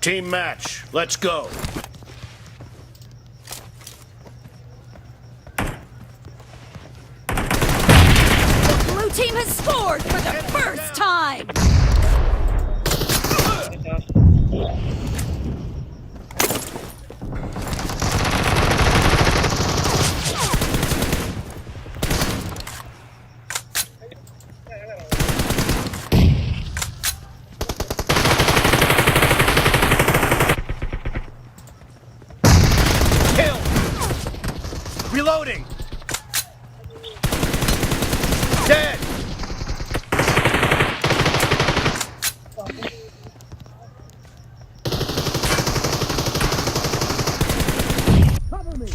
Team match, let's go. The blue team has scored for the first time. Reloading! Dead! Cover me!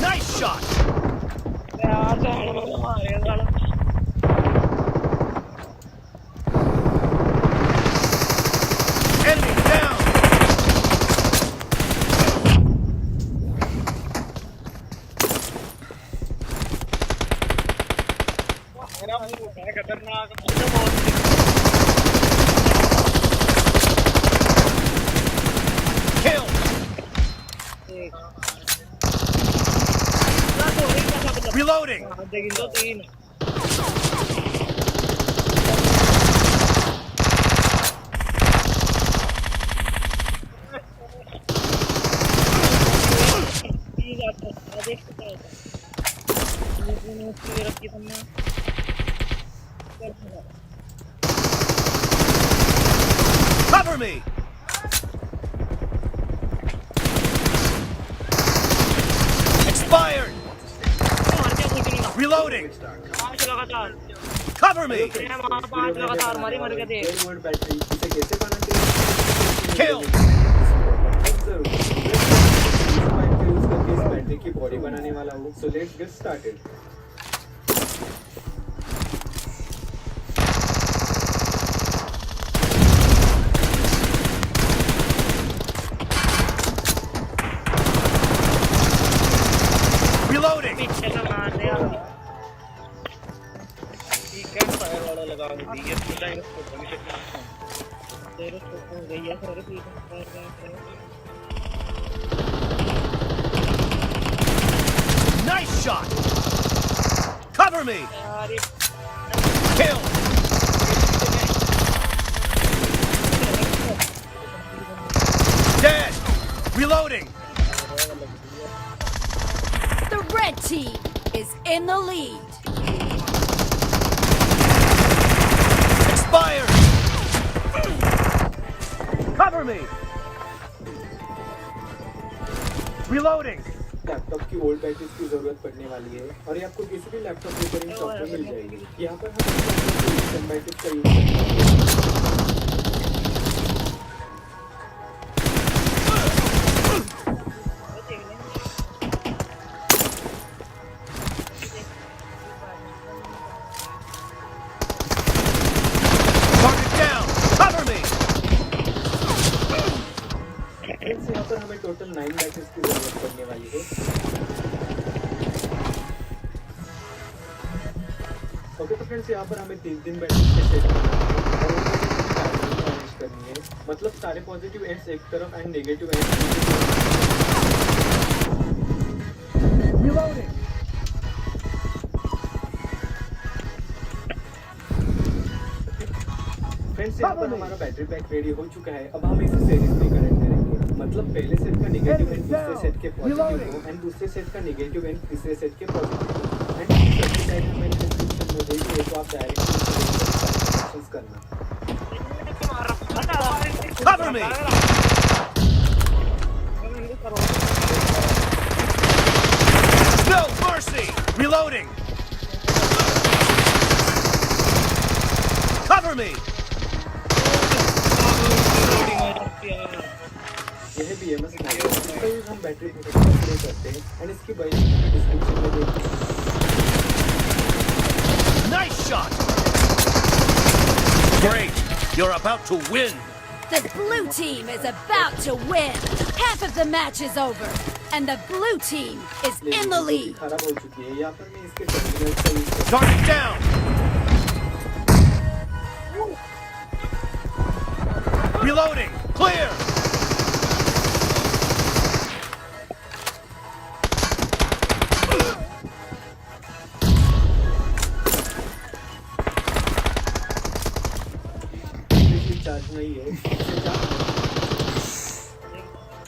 Nice shot! Enemy down! Kill! Reloading! Cover me! Expired! Reloading! Cover me! Kill! की body बनाने वाला हूँ, so let's get started. Reloading! Nice shot! Cover me! Kill! Dead! Reloading! The red team is in the lead. Expired! Cover me! Reloading! Laptop की old batteries की जरूरत पड़ने वाली है और ये आपको किसी भी लैपटॉप रिपेयरिंग शॉप में मिल जाएगी। यहाँ पर हम बैटरीज का यूज करते हैं। पड़ने वाली है। ओके तो फ्रेंड्स यहाँ पर हमें 3 बैटरी के सेट करनी है, मतलब सारे पॉजिटिव एंड्स एक तरफ एंड नेगेटिव एंड्स। फ्रेंड्स यहाँ पर हमारा बैटरी पैक रेडी हो चुका है। अब हम इसे सीरीज में कनेक्ट करेंगे, मतलब पहले सेट का नेगेटिव एंड दूसरे सेट के पॉजिटिव हो एंड दूसरे सेट का नेगेटिव एंड तीसरे सेट के पॉजिटिव हो। एंड सभी साइड हमें डिस्क्रिप्शन में देंगे, तो आप डायरेक्टली कनेक्शंस करना। Cover me! No mercy! Reloading! Cover me! यह BMS है, इसका यूज हम बैटरी प्रोटेक्टर के लिए करते हैं एंड इसकी बाइक डिस्क्रिप्शन में देंगे। Nice shot! Great! You're about to win! The blue team is about to win. Half of the match is over, and the blue team is in the lead. खराब हो चुकी है, यहाँ पर मैं इसके टर्मिनल का यूज करता हूँ। Target down! Reloading! Clear! Charge नहीं है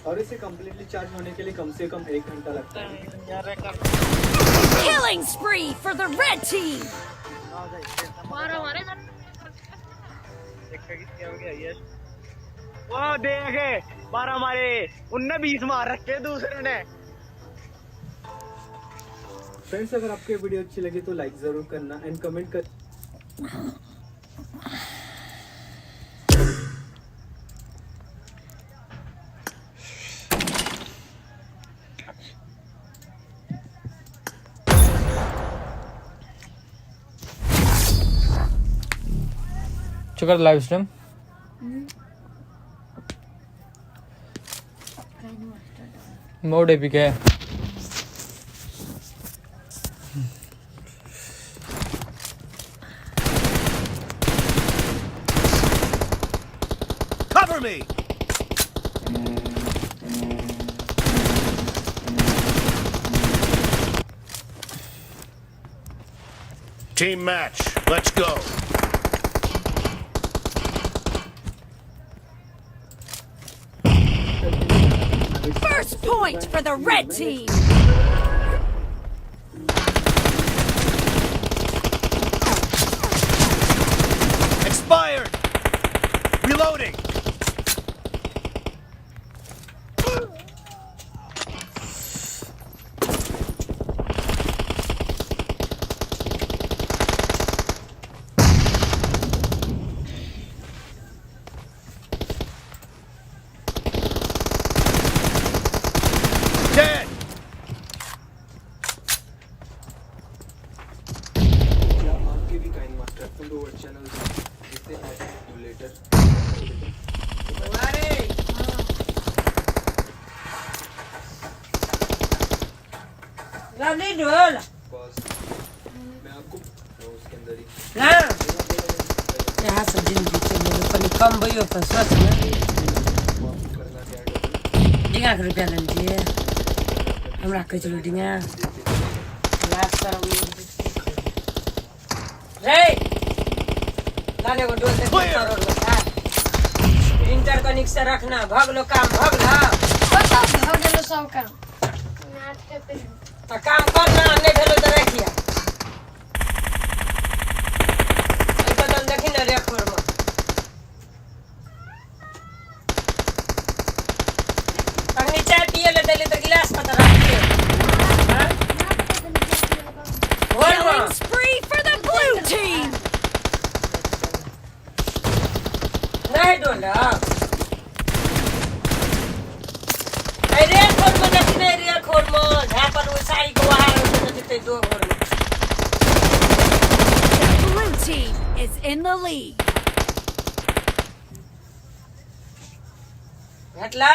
और इसे कंप्लीटली चार्ज होने के लिए कम से कम 1 घंटा लगता है। Killing spree for the red team. वो देखे 12 मारे, उनने 20 मार रखे दूसरे ने। फ्रेंड्स अगर आपको ये वीडियो अच्छी लगी तो लाइक जरूर करना एंड कमेंट कर। चुका लाइव स्ट्रीम मोड एपिक है। Cover me! Team match. Let's go. First point for the red team. Expired! Reloading! Dead! या आपके भी काइंड मास्टर तुम दो चैनल जिससे एमुलेटर लवली ढोल बस मैं आपको उसके अंदर ही हाँ यहाँ से जिंदगी चले पनि कम भयो त सोच न करना क्या डिगा के रुपया लेन्थ्यो हमरा कहिलो डिगा लास्ट तर उयो रे लानेको डोल त करोड का इंटरकनेक्शन रखना भगलो काम भगला बताओ भगलो सब काम त काम करना नहीं भेलो त रखिया ए बदल देखि न रेफर में अग्नि चाय पिए ले देले त गिलास में त रखिए हां Killing spree for the blue team. नहीं डोला अरे खोल में देखि नहीं रे खोल में जहां पर वो सारी को हार होते जते दो घर में The blue team is in the lead. घटला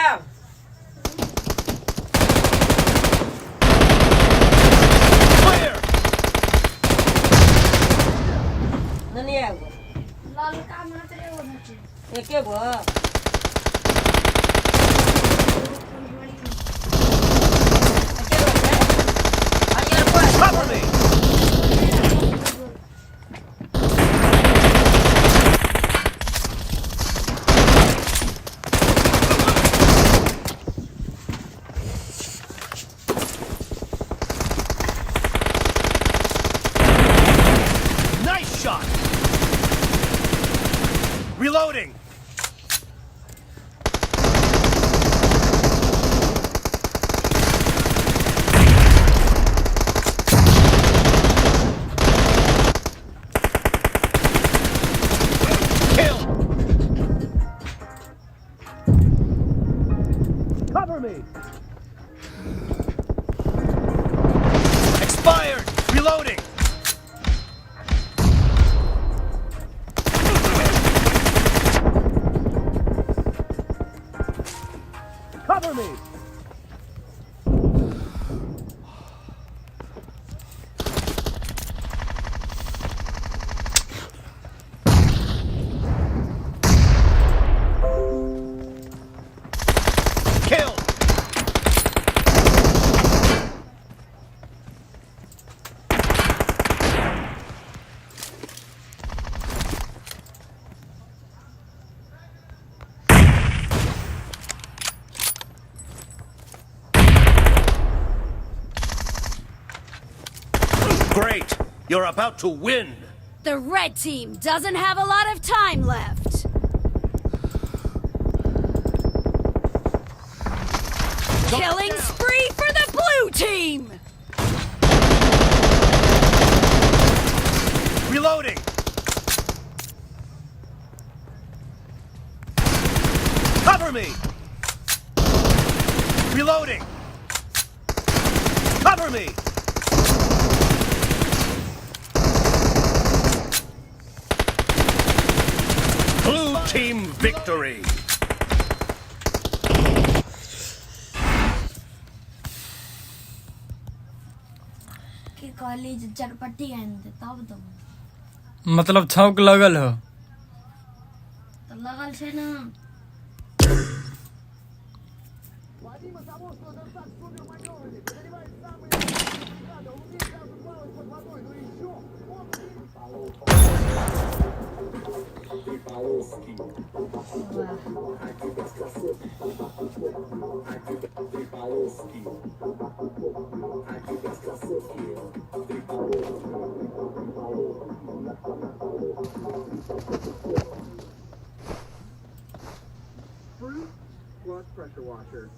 हल्का मात्रै होना चाहिए एके भयो Cover me! Nice shot! Reloading! Kill! Cover me! Expired! Reloading! Cover me! Kill! Great! You're about to win! The red team doesn't have a lot of time left. Killing spree for the blue team! Reloading! Cover me! Reloading! Cover me! Blue team victory! कि college चरपट्टी आने तब तो मतलब छौक लगल हो लगल छै ना Blood pressure washer.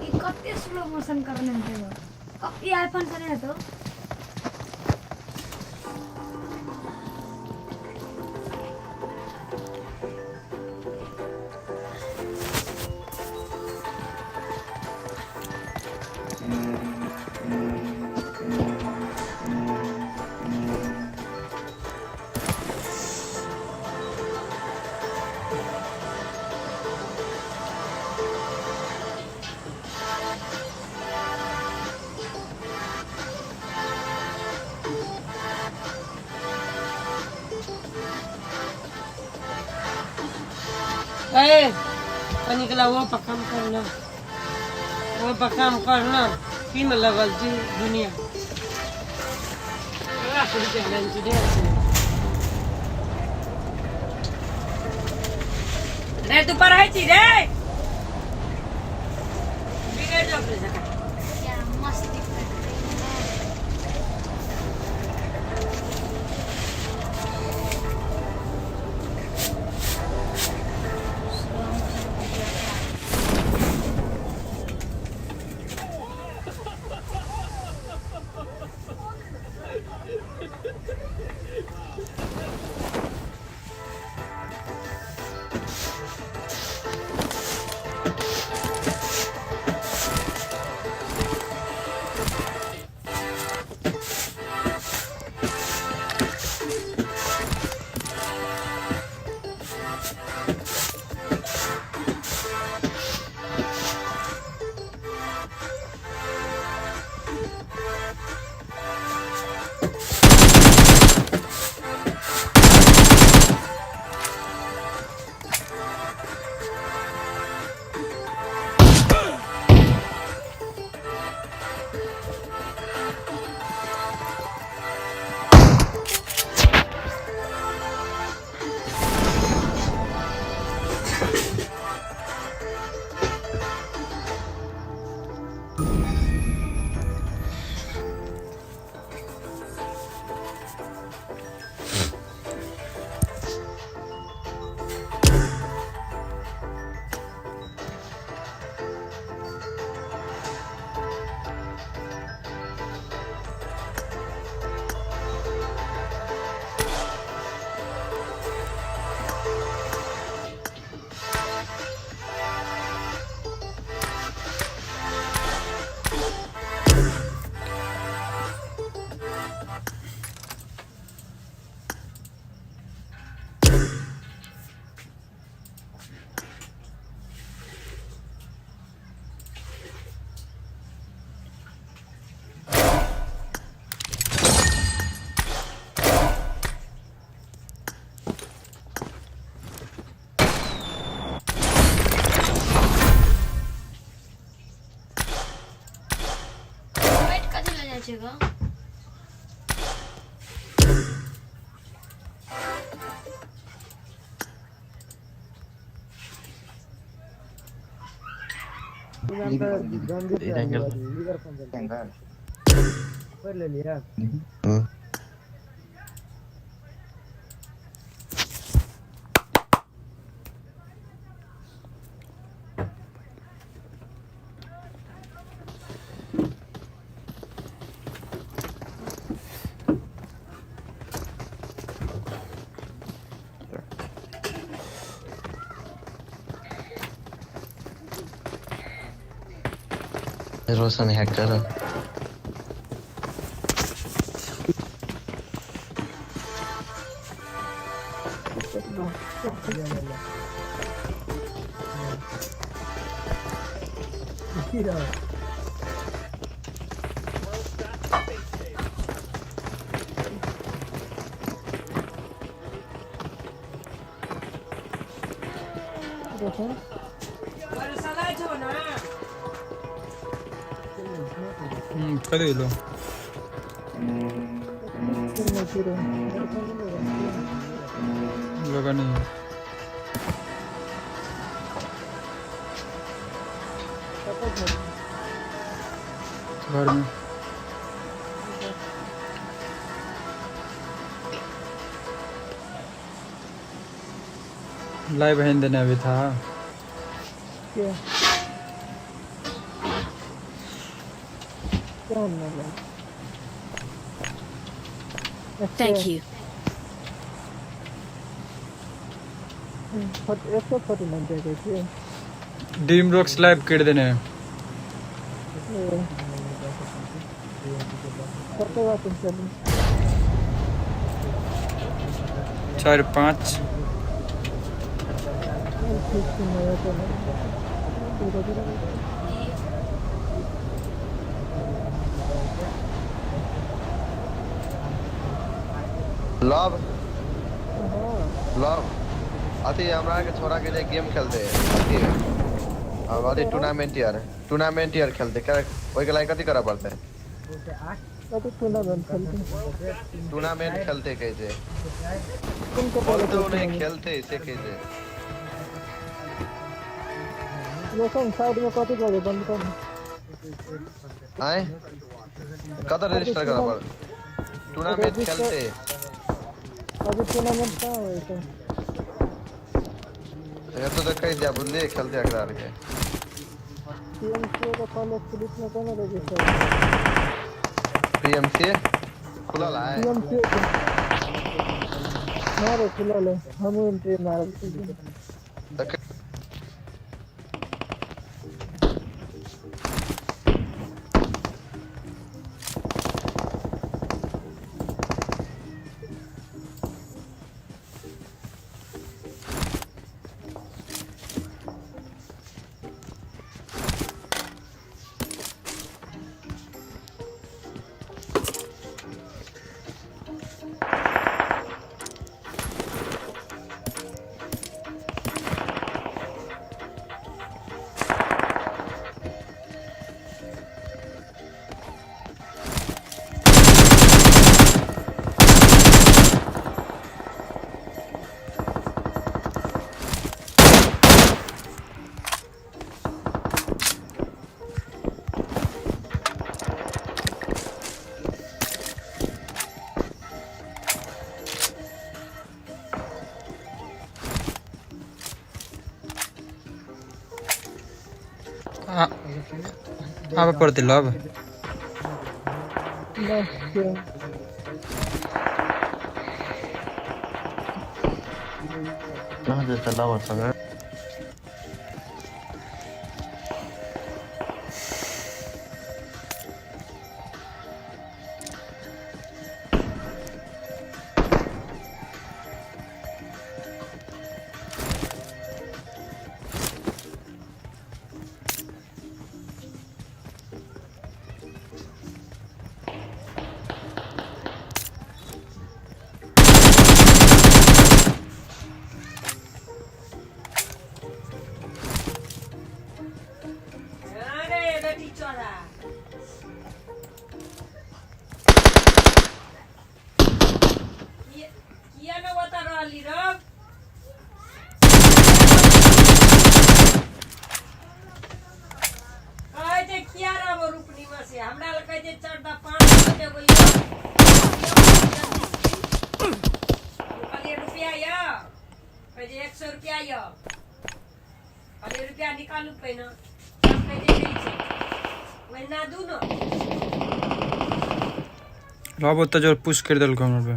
ये कति स्लो मोशन करने थे वो ये आईफोन करे तो निकला वो पकाम करना तीन लगल थी दुनिया रे तू पर है रे बिगड़ जाओ क्या मस्त दिख रहा है वेट कति लगाइछ ग रोशन हैकर कति लो लगा नहीं घर में लाइव हैंड देने अभी था क्या Thank you. 149 dream rocks live कर देने हैं 4-5 लव लव अति हमरा के छोरा के लिए गेम खेलते हैं अति टूर्नामेंट यार खेलते क्या ओई के लायक कथि करा पड़ता है टूर्नामेंट खेलते कैसे नहीं खेलते इसे कैसे लोकन साइड में कथि करे बंद कर आए कदर रजिस्टर करा पड़ टूर्नामेंट खेलते अभी टूर्नामेंट कहाँ है तो ये तो कहीं जा बुल्ले खेलते अगला के पीएमसी का कॉलेज पुलिस में कौन रजिस्टर पीएमसी खुला ला है पीएमसी मारे खुला ले हम एंट्री मार अब पर्दै ल अब जस्तो लभरसँग निकालू पहिना अब त जोर पुश कर दल कमर पे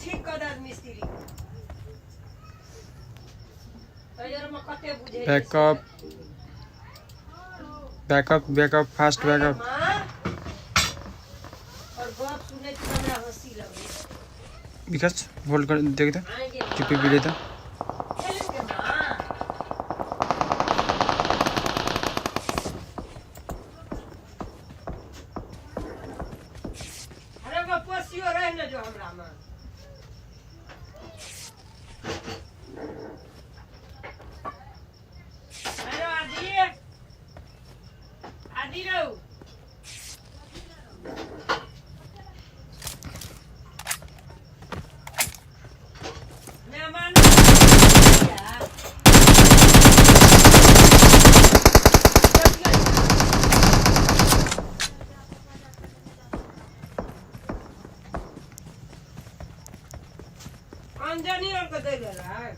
ठीक कदर मिस्त्री backup backup backup fast backup और बाप सुने तो हमरा हंसी लगे विकास होल्ड कर देख दे टिपी भी लेता जो हमरा में हेलो आदि आदि रो मेहमान अंजनी और को दे दे रहा है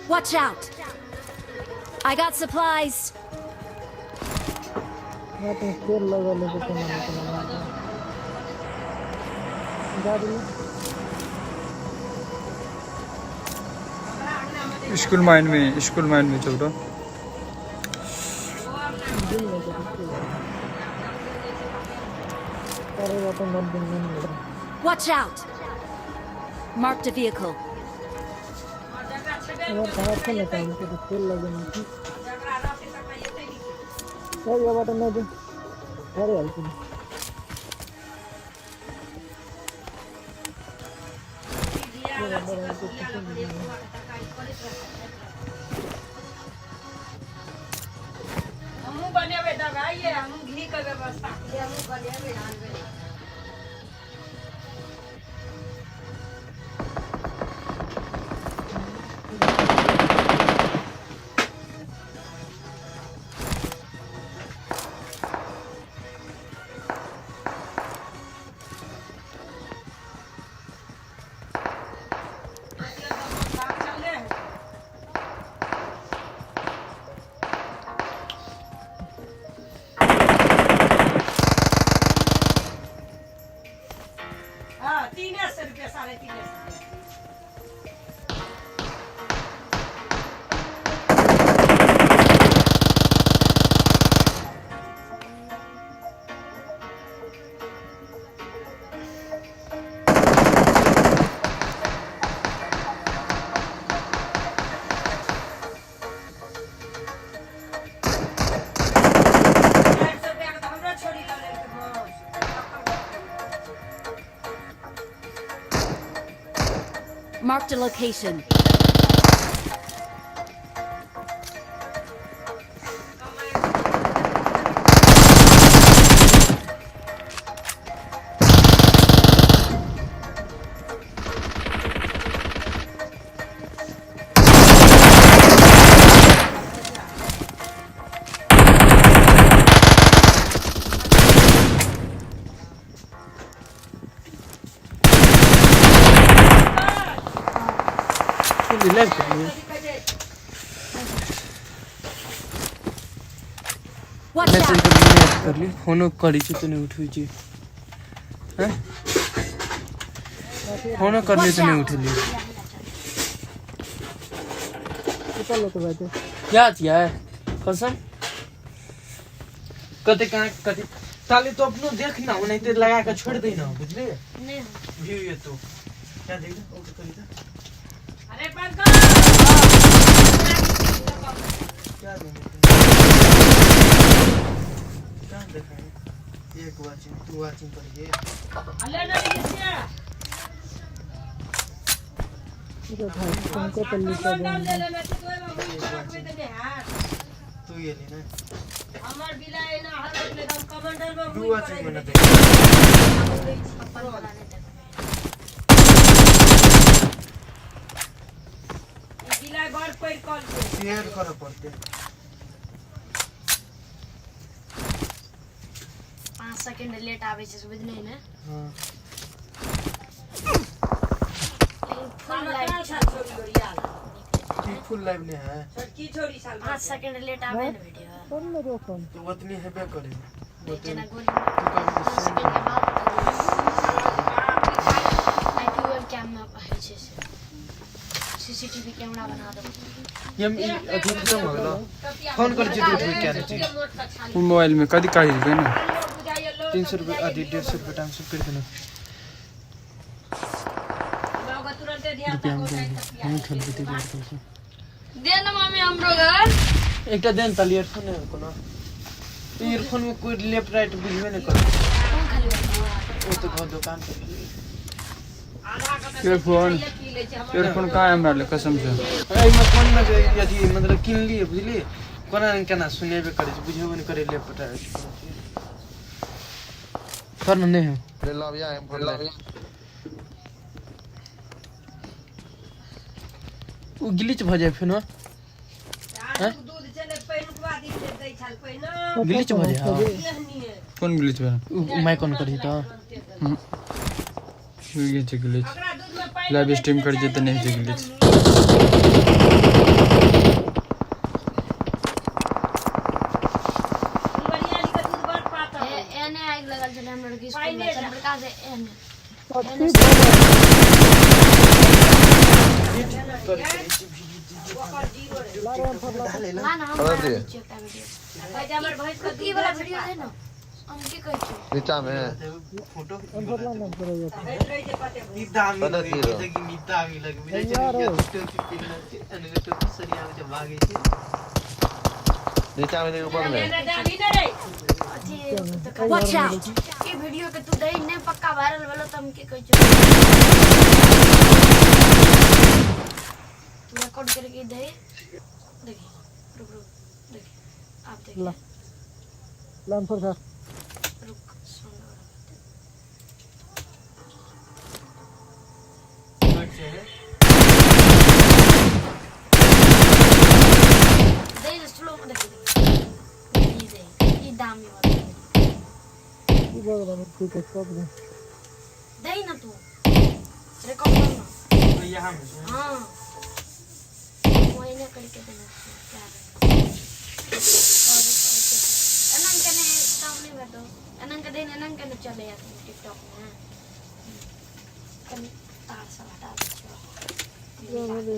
Watch out! I got supplies. School mind में चल रहा Watch out! Marked a vehicle. अगर खराब खेलने का हमको तो खेल लगे ना कि क्या ये बात नहीं दे अरे हल्की हमू बनेबे दवाई हमू घी के व्यवस्था हमू बनेबे डालबे हां 300 रुपया 350 Marked a location. Relax Watch message out! कर ली फोन करी छी तो नहीं उठवी छी हैं फोन कर ली तो नहीं उठली कितना लोग बैठे क्या किया है कसम कते कहां कते ताले तो अपनो देखना नहीं तो लगा के छोड़ देना बुझले नहीं व्यू ये तो क्या देखा ओके करी था अरे पंकज क्या देखा क्या देखा एक वाचिंग टू वाचिंग पर ये अल्लाह ने दिया इधर भाई तुमको तो लिखा ले दे लेना तो में दे हां तू ये लेना हमार बिलाए ना हर ले हम कमांडर में टू वाचिंग बना दे बिलाए घर पर कॉल शेयर करो पड़ते 5 सेकंड लेट आवे छै बुझ नहीं ना हां फुल लाइव छोड़ी लोरिया की फुल लाइव ने है छोटी छोड़ी साल 5 सेकंड लेट आवे ना वीडियो कौन मेरे फोन तो उतनी हेबे करे जना गोली तू कभी 5 सेकंड के बाद आईपी वेब कैम में है छै सीसीटीवी कैमरा बना दो ये अभी खत्म हो गया फोन कर जी तो क्या नहीं मोबाइल में कदी काढ़ी दे ना 300 रुपए आधी 150 रुपए टाइम से कर देना तुरंत ध्यान हम खेल के दे दे ना मम्मी हमरो घर एक देन ताली ईयरफोन है को ना तो ईयरफोन में कोई लेफ्ट राइट बुझबे नहीं कर कौन खाली वो तो घर दुकान पे ईयरफोन कहाँ है हमरा ले कसम से ए में फोन में यदि मतलब किन लिए बुझली कोना केना सुनेबे करे बुझबे नहीं करे लेफ्ट राइट कर नहीं है ले लो या एम फोन ले वो ग्लिच भ जाए फिर ना दूध चले पैनुकवा दिन दे दै छल पहिना ग्लिच भ जाए हां कौन ग्लिच बना मैं कौन करी तो ये जे ग्लिच अगला दूध में पानी लाइव स्ट्रीम कर जे त नहीं जे ग्लिच बढ़िया लिखा दूध बड़ पाता एने आग लगल छले हम लड़की स्कूल में चंद्रिका से एने ना ना हम अरे चेक वीडियो भाई हमर भैंस का ई वाला वीडियो है ना हमके कह छो नीचा में फोटो अंदर ला ना करे ये निदामी पता लगे तीरो। जगी निदामी लगे मिले यार। चल टोपी पिन के अनगे टोपी सरिया में भागे छे नीचा में देखो ऊपर में Watch out! ये वीडियो के तू दई ने पक्का वायरल वाला तो हमके कह छो तू रिकॉर्ड करके दे देखिए रुक रुक देखिए आप देखिए ला लान पर जा रुक सुन दे स्लो में देखिए ये दामी वाला ये बड़ा ना ठीक है सब दे दे ना तू रिकॉर्ड करना तो यहां में हाँ मोइने करके देना क्या अनंग कने सामने बैठो अनंग दिन अनंग कने चले जाते हैं टिकटॉक में कने तार सा हटा ये दो मेरे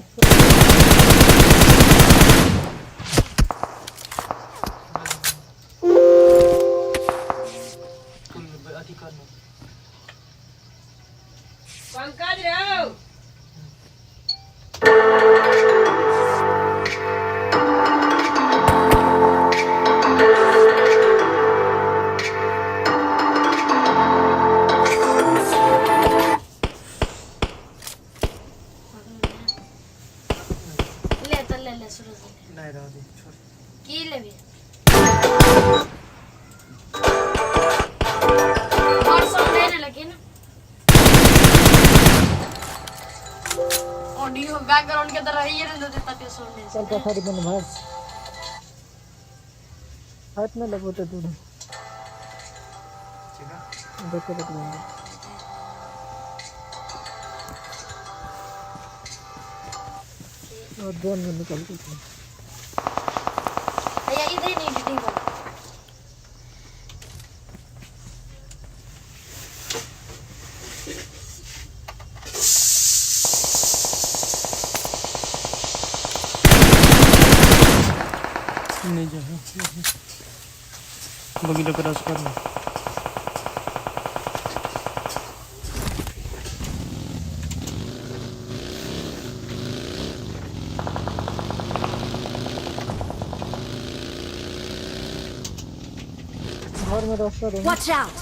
कुल अधिकार न पंकज राव ले सूरज नहीं रहा दे छोड़ की लेबी और सब लेने लगे ना ऑडियो बैकग्राउंड के तरह ही रहने देता पे सुनने चल का सारी बन भाई हाथ में लगोते तू ठीक है देखो देखो और ड्रोन में निकल के भैया इधर ही नहीं एडिटिंग कर नहीं जाए बगीला क्रॉस कर लो घर में रास्ता है Watch out!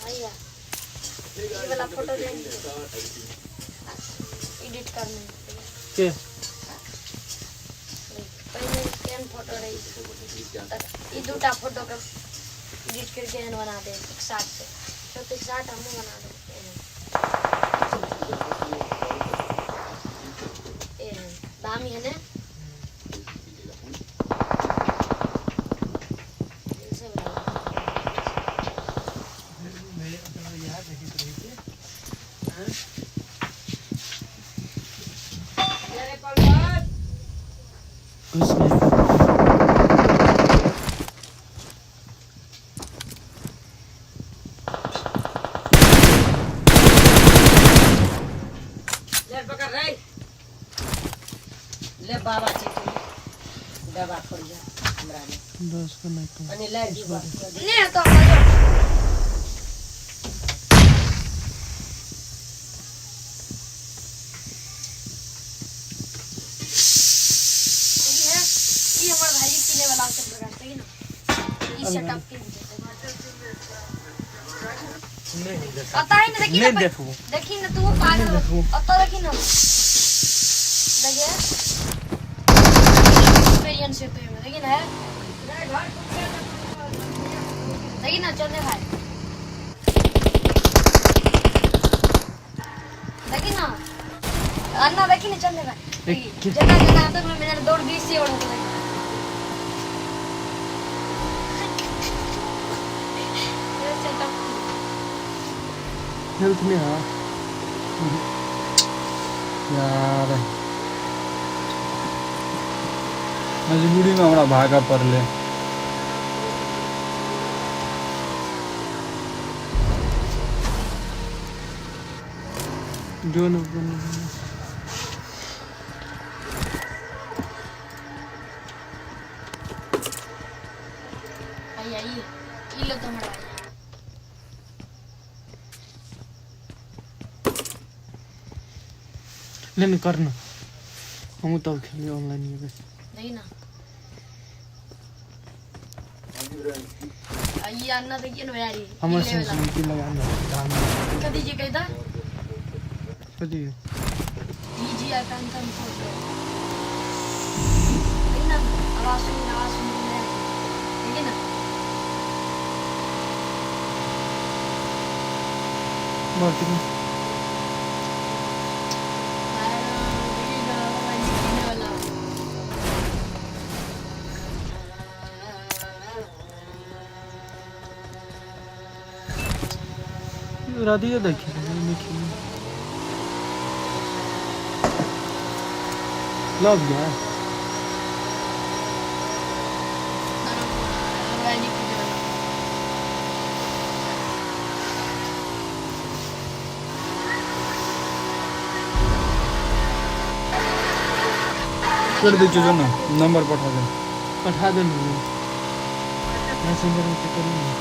भैया ये वाला फोटो देंगे एडिट करने के पहले स्कैन फोटो रही ये दूटा फोटो का एडिट करके एन बना दे एक साथ से तो एक साथ हम बना दे ए दामी है ने ऐसे बना मैं अपना यार देखी तो रही हैं अरे पंकज कुछ नहीं ले पकड़ रे ले बाबा चिट्ठी दवा खोल जा हमरा ने 10 का नहीं तो अनि ले दी बात ने तो आ ये हमारे भाई किने वाला के प्रकार से ना ये सेटअप के पता ही ना देखी नहीं ना देखो देखी ना तू पागल अत्ता देखी ना देखिए एक्सपीरियंस है तो देखी ना देखी ना चलने भाई देखी ना अन्ना देखी ना चलने भाई जगह जगह तक मैं मेरे दौड़ 20 से उड़ गई ये सेटअप हेल्थ में हाँ यार मजबूरी में हमारा भागा पड़ले जो न नहीं करना हम तो खेले ऑनलाइन ये बस नहीं ना ये अन्ना देखिए ना यार हमारे संग की लगाना दाम कदी जी कहता कदी जी आता अंत नहीं ना आवाज सुन देखिए ना मार्टिन राधिका देखी लव गया कर दीजिए जो ना नंबर पठा दे मैसेंजर में चेक करिए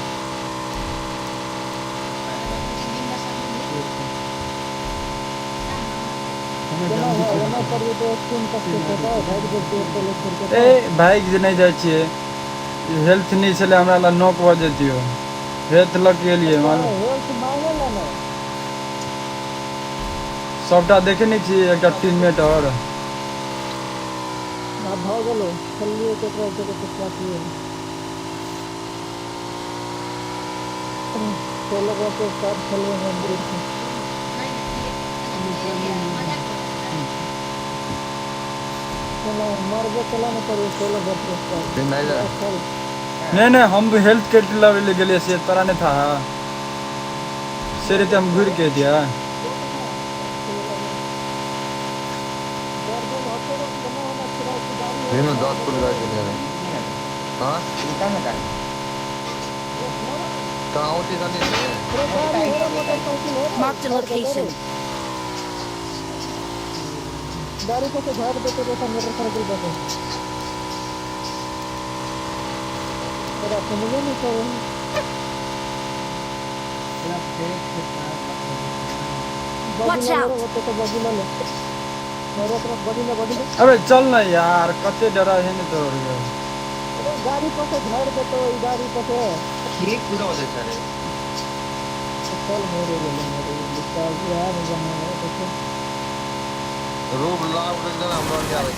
ए भाई जे नहीं जाय छिए हेल्थ नहीं छले हमरा ला नॉक भ जतियो हेल्थ लग के लिए मालूम सबटा देखे नहीं छिए एकटा टीममेट और भाग गेलो चलिए केकरा जगह पे क्या किए चलो के साथ चलो हम मार्ग चला ना पर 16 नहीं हम हेल्थ किट लेवे ले गेलिए से तोरा नहीं था से रीते हम घूर के दिया दिन 10 फुट का के रहे हां चिंता ना कर कहां होती Marked a location. गाड़ी को झाड़ देते जैसा मोटरसाइकिल पे तेरा समझ नहीं तो Watch out. तो बगुला ले मेरे तरफ बगुला अबे चल ना यार कते डरा है नहीं तो गाड़ी को झाड़ देते वही गाड़ी को ठीक पूरा हो जाता है चल मेरे निकाल यार जमाना देखो रूप लाभ एकदम हमरा क्या है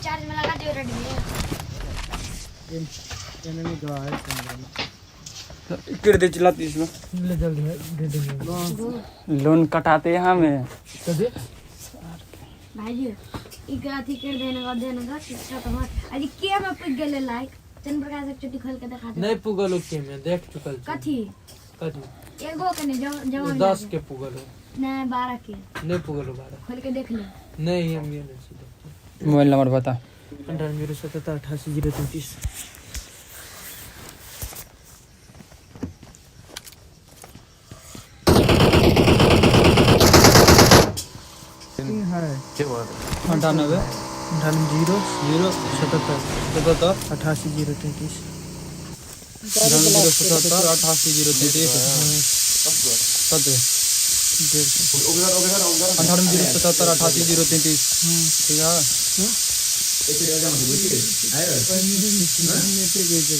चार्ज में लगा दियो रेडी में एनिमी जो है कर दे चलाती इसमें ले जल्दी दे देंगे लोन कटाते हैं हमें कदे भाई जी ई गाथी कर देने का शिक्षा तो आज के में पक गेले लाइक चंद प्रकार से चुटी खोल के दिखा दे नहीं पुगल के में देख चुकल कथी एगो के नहीं जवान 10 के पुगल नहीं 12 के नहीं पुगल 12 खोल के देख ले नहीं हम ये नहीं मोबाइल नंबर बता 9807880333 है क्या बात 98 0 77 77 880333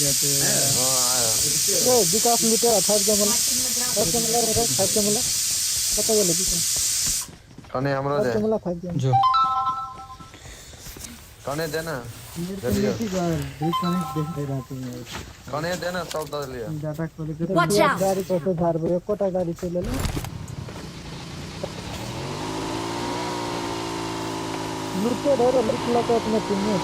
ठीक तो विकास मीटर 28 जमला 28 जमला पता गेल कने हमरा दे जमला 5 जमला जो कने देना कने देना सब दे लिया डाटा खोल के Watch out. गाड़ी को से झाड़ बे कोटा गाड़ी से ले ले लुटे रे लुट लगा अपने टीम में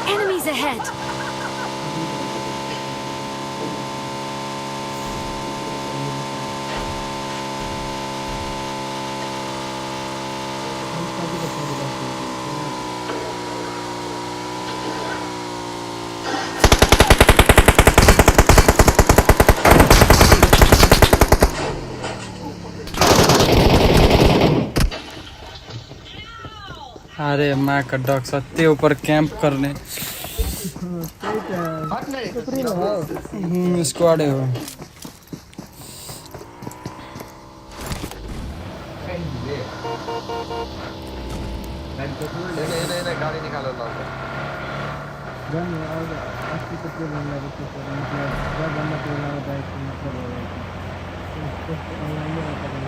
Enemies ahead. अरे मैं का डॉग सत्ते ऊपर कैंप करने हट नहीं स्क्वाड है वो। नहीं गाड़ी निकालो ना गन और अस्सी को पूरा बंदा देखो तो मतलब जब बंदा पूरा होता है तो मतलब हो जाता है इसको ऑनलाइन में होता है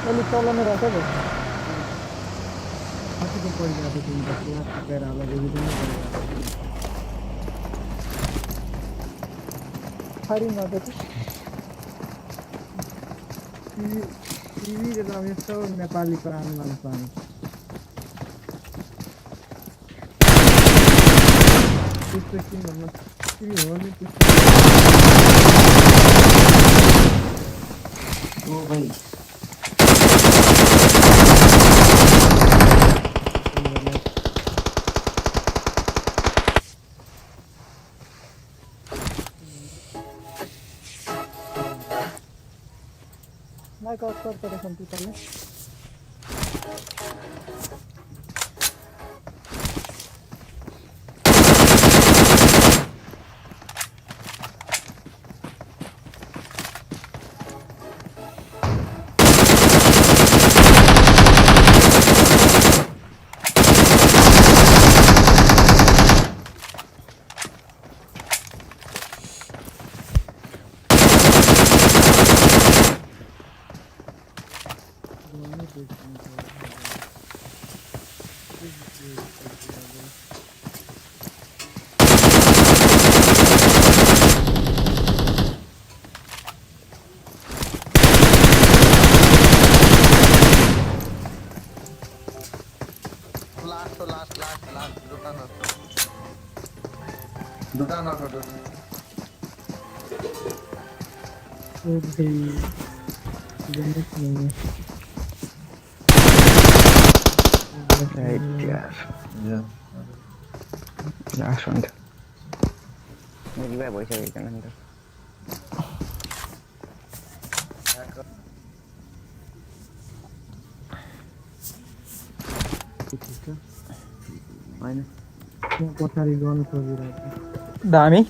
चलो चलो में रहता है अस्सी को पड़ जाता है तुम बच्चे आपको पैर आला भी नहीं पड़ेगा हरी ना तो टीवी के नाम यस्तो नेपाली प्राण मन पानी त्यसपछि म टिभी हो नि ओ भाई माइक ऑफ कर रे कंप्यूटर में लास्ट दुकान ओके जनरेट नहीं Right, yeah. Last one. Maybe by voice we can enter. Mana? Kau cari gol tu berarti. Dami.